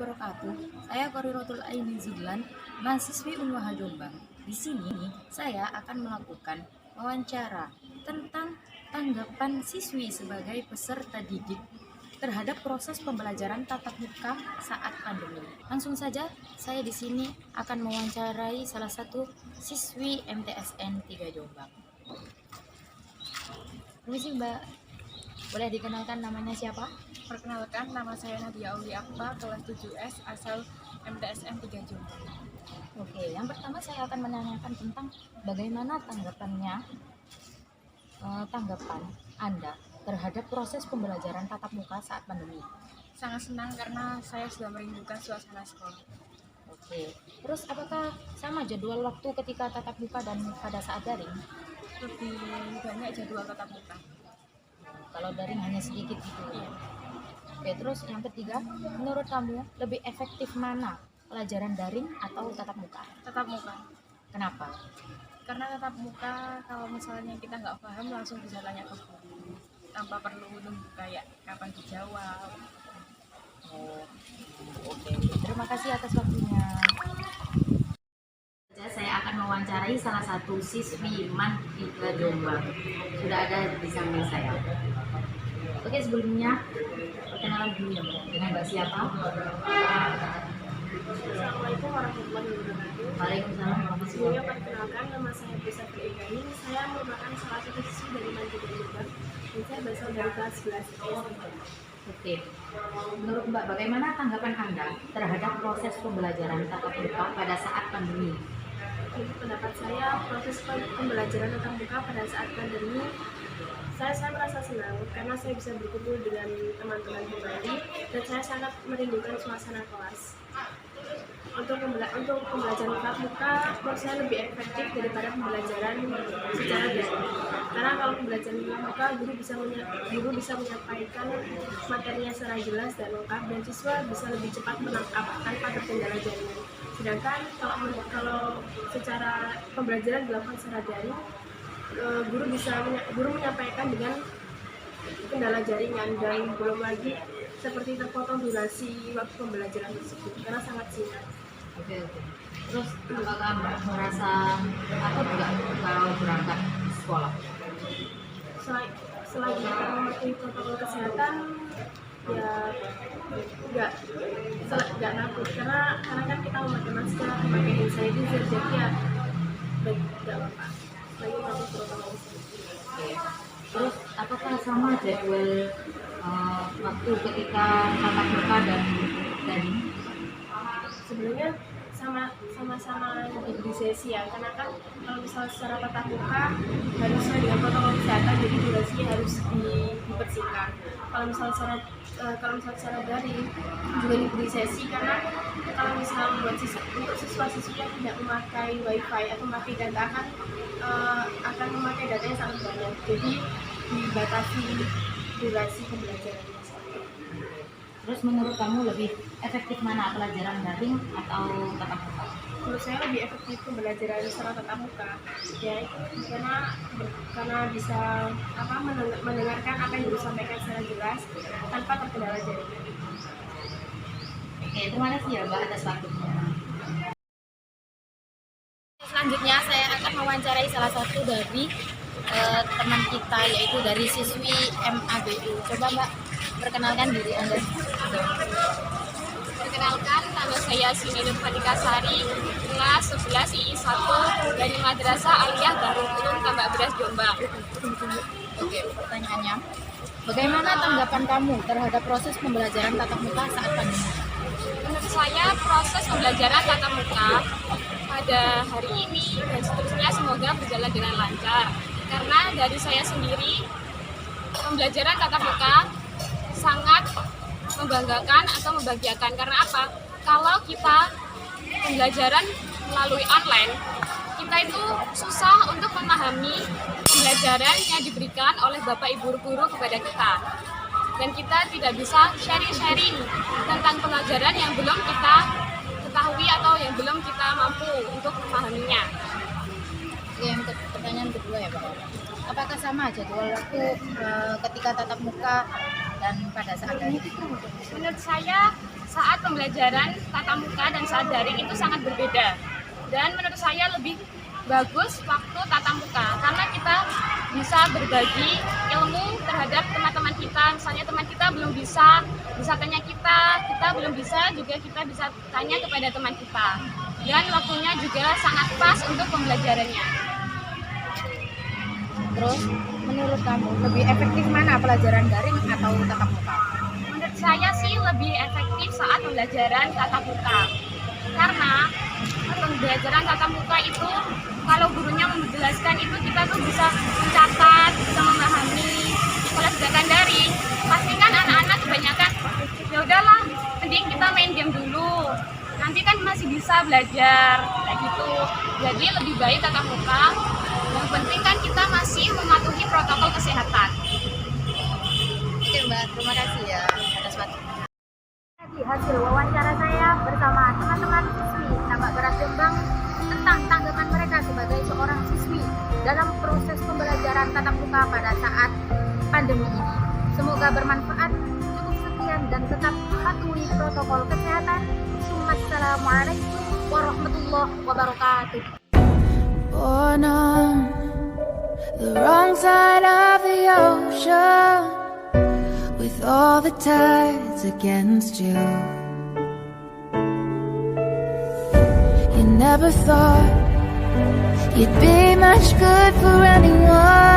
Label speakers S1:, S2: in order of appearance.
S1: wabarakatuh. Saya Korirotul Aini Zidlan, mahasiswi Unwaha Jombang. Di sini saya akan melakukan wawancara tentang tanggapan siswi sebagai peserta didik terhadap proses pembelajaran tatap muka saat pandemi. Langsung saja, saya di sini akan mewawancarai salah satu siswi MTSN 3 Jombang. Permisi Mbak, boleh dikenalkan namanya siapa?
S2: Perkenalkan, nama saya Nadia Auli Akbar, kelas 7S, asal MTSN 3 Jombang.
S1: Oke, yang pertama saya akan menanyakan tentang bagaimana tanggapan Anda terhadap proses pembelajaran tatap muka saat pandemi.
S2: Sangat senang karena saya sudah merindukan suasana sekolah.
S1: Oke, terus apakah sama jadwal waktu ketika tatap muka dan pada saat daring?
S2: Lebih banyak jadwal tatap muka.
S1: Kalau daring hanya sedikit gitu.
S2: Iya.
S1: Oke, terus yang ketiga, menurut kamu lebih efektif mana? Pelajaran daring atau tatap muka?
S2: Tatap muka.
S1: Kenapa?
S2: Karena tatap muka, kalau misalnya kita nggak paham, langsung bisa tanya ke guru. Tanpa perlu nunggu kayak kapan dijawab.
S1: Oh, oke. Terima kasih atas waktunya. Saya akan mewawancarai salah satu siswi MAN 3 Jombang. Sudah ada di samping saya. Oke, sebelumnya perkenalan dulu ya, Mbak. Dengan Mbak siapa?
S2: Assalamualaikum warahmatullahi wabarakatuh.
S1: Waalaikumsalam warahmatullahi
S2: Sebelumnya perkenalkan, nama saya Bisa Priegani. Saya merupakan salah satu siswi dari MAN 3 Jombang. Dan saya berasal dari kelas 11 SD.
S1: Oke, menurut Mbak, bagaimana tanggapan Anda terhadap proses pembelajaran tatap muka pada saat pandemi?
S2: Untuk pendapat saya, proses pembelajaran tatap muka pada saat pandemi, saya merasa senang karena saya bisa berkumpul dengan teman-teman kembali dan saya sangat merindukan suasana kelas. Untuk pembelajaran tatap muka, menurut saya lebih efektif daripada pembelajaran secara daring. Karena kalau pembelajaran tatap muka, guru bisa menyampaikan materinya secara jelas dan lengkap dan siswa bisa lebih cepat menangkap tanpa terkendala jaringan. Sedangkan kalau secara pembelajaran dilakukan secara daring, guru menyampaikan dengan kendala jaringan dan belum lagi seperti terpotong durasi waktu pembelajaran tersebut karena sangat singkat.
S1: Oke. Terus apakah Mbak merasa takut nggak kalau berangkat sekolah?
S2: Selagi kita mematuhi protokol kesehatan, ya nggak takut karena kan kita memakai masker, memakai hand sanitizer, jadi ya nggak apa-apa. Lagi patuh protokol kesehatan.
S1: Oke. Terus apakah sama jadwal waktu ketika tatap muka dan daring?
S2: Sebenarnya sama-sama diberi sesi ya, karena kan kalau misalnya secara tatap muka harus sesuai dengan protokol kesehatan, jadi durasinya harus dipersingkat. Kalau misalnya secara daring juga diberi sesi, karena kalau misalnya untuk siswa-siswi yang tidak memakai wifi atau memakai data akan memakai data yang sangat banyak, jadi dibatasi durasi pembelajarannya.
S1: Terus menurut kamu lebih efektif mana, pelajaran daring atau tatap muka?
S2: Menurut saya lebih efektif pembelajaran secara tatap muka, ya, karena bisa mendengarkan apa yang disampaikan secara jelas tanpa terkendala jaringan.
S1: Oke, terima kasih ya Mbak atas waktunya.
S3: Selanjutnya saya akan mewawancarai salah satu dari teman kita, yaitu dari siswi MABU. Coba Mbak, perkenalkan diri Anda.
S4: Perkenalkan, nama saya Sini Nurfatika Sari, kelas 11 II 1 dari Madrasah Aliyah Darul Ulum Tambak Beras Jombang.
S3: Oke, pertanyaannya, bagaimana tanggapan kamu terhadap proses pembelajaran tatap muka saat pandemi?
S4: Menurut saya, proses pembelajaran tatap muka pada hari ini dan seterusnya semoga berjalan dengan lancar. Karena dari saya sendiri, pembelajaran tatap muka sangat membanggakan atau membahagiakan. Karena apa? Kalau kita pembelajaran melalui online, kita itu susah untuk memahami pembelajaran yang diberikan oleh Bapak Ibu guru kepada kita. Dan kita tidak bisa sharing-sharing tentang pelajaran yang belum kita ketahui atau yang belum kita mampu untuk memahaminya.
S3: Yang pertanyaan kedua ya Pak, apakah sama jadwal waktu ketika tatap muka
S1: dan pada saat daring?
S4: Menurut saya, saat pembelajaran tatap muka dan saat daring itu sangat berbeda. Dan menurut saya lebih bagus waktu tatap muka karena kita bisa berbagi ilmu terhadap teman-teman kita. Misalnya teman kita belum bisa tanya kita belum bisa, juga kita bisa tanya kepada teman kita. Dan waktunya juga sangat pas untuk pembelajarannya.
S1: Terus menurut kamu lebih efektif mana, pelajaran daring atau tatap muka?
S4: Menurut saya sih lebih efektif saat pembelajaran tatap muka. Karena pembelajaran tatap muka itu kalau gurunya menjelaskan itu kita tuh bisa mencatat, bisa memahami. Kalau sedangkan daring, pasti kan anak-anak kebanyakan ya udahlah, mending kita main game dulu. Nanti kan masih bisa belajar kayak gitu. Jadi lebih baik tatap muka. Yang penting kan kita masih mematuhi protokol kesehatan.
S1: Oke Mbak, terima kasih ya atas waktunya.
S3: Di hasil wawancara saya bersama teman-teman siswi Tambak Beras Jombang tentang tanggapan mereka sebagai seorang siswi dalam proses pembelajaran tatap muka pada saat pandemi ini. Semoga bermanfaat. Cukup sekian dan tetap patuhi protokol kesehatan. Assalamualaikum warahmatullahi wabarakatuh.
S5: Born on the wrong side of the ocean, with all the tides against you. You never thought you'd be much good for anyone.